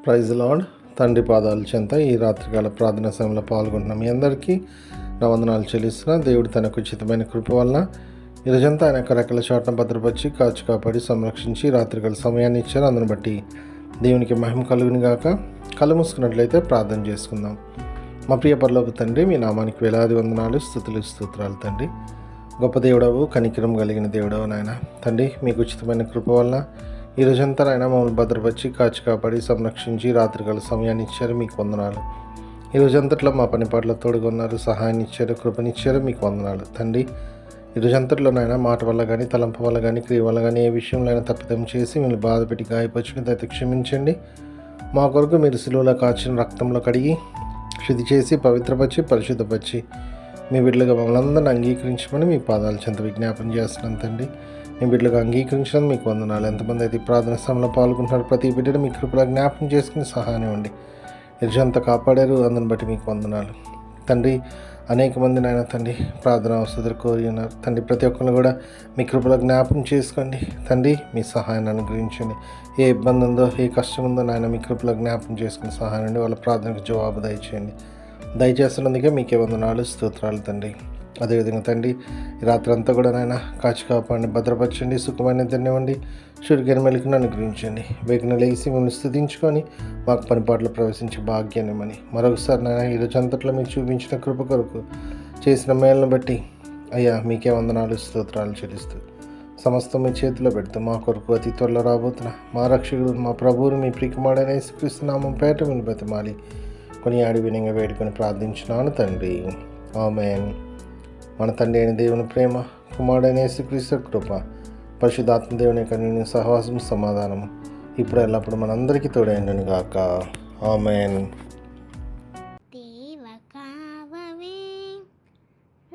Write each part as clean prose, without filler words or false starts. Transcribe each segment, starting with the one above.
Praise lord. తండ్రి పాదాల చెంత ఈ రాత్రికాల ప్రార్థన సమయంలో పాల్గొంటున్న మీ అందరికీ నా వందనాలు చెల్లిస్తున్నా. దేవుడు తనకు ఉచితమైన కృప వలన ఈరోజంతా ఆయన యొక్క రెక్కల చాటున భద్రపరిచి కాచి కాపాడి సంరక్షించి రాత్రికాల సమయాన్ని ఇచ్చారు. అందును బట్టి దేవునికి మహిమ కలుగుని గాక. కళ్ళు మూసుకున్నట్లయితే ప్రార్థన చేసుకుందాం. మా ప్రియ పరలోక తండ్రి, మీ నామానికి వేలాది వందనాలు, స్తుతులు స్తోత్రాలు తండ్రి. గొప్ప దేవుడవు, కనికరం కలిగిన దేవుడవు నాయన తండ్రి. మీకు ఉచితమైన కృప వలన ఈరోజంతా నాయన మమ్మల్ని భద్రపరిచి కాచి కాపాడి సంరక్షించి రాత్రికాల సమయాన్ని ఇచ్చారు. మీకు వందనాలు. ఈరోజంతట్లో మా పని పాటల తోడుగా ఉన్నారు, సహాయాన్ని ఇచ్చారు, కృపనిచ్చారు. మీకు వందనాలు తండ్రి. ఈరోజంతట్లో నాయన మాట వల్ల కానీ, తలంపు వల్ల కానీ, క్రియ వల్ల కానీ ఏ విషయంలో అయినా తప్పిదం చేసి మిమ్మల్ని బాధపెట్టి గాయపరిచిన దయతో క్షమించండి. మా కొరకు మీరు సిలువలో కాచిన రక్తంలో కడిగి శుద్ధి చేసి పవిత్రపరిచి పరిశుద్ధపరిచి మీ బిడ్డలుగా మమ్మల్ని అందరిని అంగీకరించమని మీ పాదాల చెంత విజ్ఞాపన చేస్తున్నాను తండ్రి. మీ బిడ్డలుగా అంగీకరించడం మీకు వందనాలు. ఎంతమంది అయితే ప్రార్థన సమయంలో పాల్గొంటున్నారు ప్రతి బిడ్డను మీ కృపలో జ్ఞాపకం చేసుకుని సహాయం ఇవ్వండి. ఎరుజంతా కాపాడారు, అందుని బట్టి మీకు వందనాలు తండ్రి. అనేక మంది నాయన తండ్రి ప్రార్థన అవసరం కోరి ఉన్నారు తండ్రి. ప్రతి ఒక్కరిని కూడా మీ కృపలో జ్ఞాపకం చేసుకోండి తండ్రి. మీ సహాయాన్ని అనుగ్రహించండి. ఏ ఇబ్బంది ఉందో, ఏ కష్టం ఉందో నాయన మీ కృపలో జ్ఞాపకం చేసుకుని సహాయం అండి. వాళ్ళ ప్రార్థనకు జవాబు దయచేయండి. దయచేస్తున్నందుకే మీకే వందనాలు, స్తోత్రాలు తండ్రి. అదేవిధంగా తండ్రి ఈ రాత్రి అంతా కూడా నాయన కాచి కాపాడిని భద్రపరచండి. సుఖమైన నిద్రనివ్వండి. చురుకైన మెలకును అనుగ్రహించండి. వేగన లేచి మిమ్మల్ని స్తుతించుకొని మాకు పనిపాట్లు ప్రవేశించే భాగ్యాన్ని ఇవ్వమని మరొకసారి నాయన ఈరోజు అంతట్లో మీరు చూపించిన కృప కొరకు చేసిన మేలను బట్టి అయ్యా మీకే వందనాలు, స్తోత్రాలు చెల్లిస్తూ సమస్తం మీ చేతిలో పెడుతూ మా కొరకు అతి త్వరలో రాబోతున్న మా రక్షకుడు మా ప్రభువును మీ ప్రియకుమారుడైన యేసుక్రీస్తు నామం పేట మీరు బతిమాలి కొనియాడి వినంగా వేడుకొని ప్రార్థించున్నాను తండ్రి. ఆమేన్. మన తండ్రి అయిన దేవుని ప్రేమ, కుమారుడైన యేసుక్రీస్తు కృప, పరిశుద్ధాత్మ దేవుని యొక్క నేను సహవాసం సమాధానము ఇప్పుడు ఎల్లప్పుడు మనందరికీ తోడైండును గాక. ఆమేన్.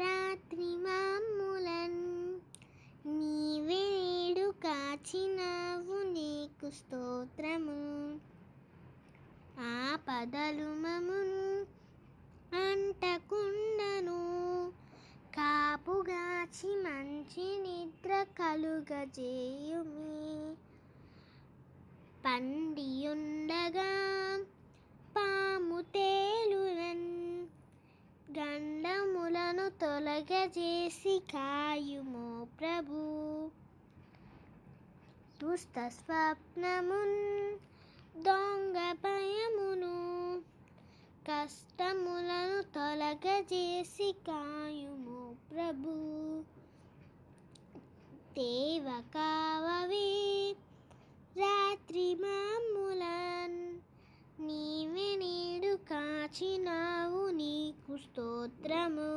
రాత్రి మామూలన్ నీవేడు కాచినావు, నీకు స్తోత్రము. ఆపదలు మమును అంటకుండను, కాపుగాచి మంచి నిద్ర కలుగజేయుమి. పండియుండగా పాము తేలునన్, గండములను తొలగజేసి కాయుమో ప్రభు. దుష్ట స్వప్నమున్ దొంగ భయమును, కష్టములను తొలగజేసి కాయుము ప్రభు. దేవ కావవే రాత్రి మామూలన్, నీవే నేడు కాచినావు, నీకు స్తోత్రము.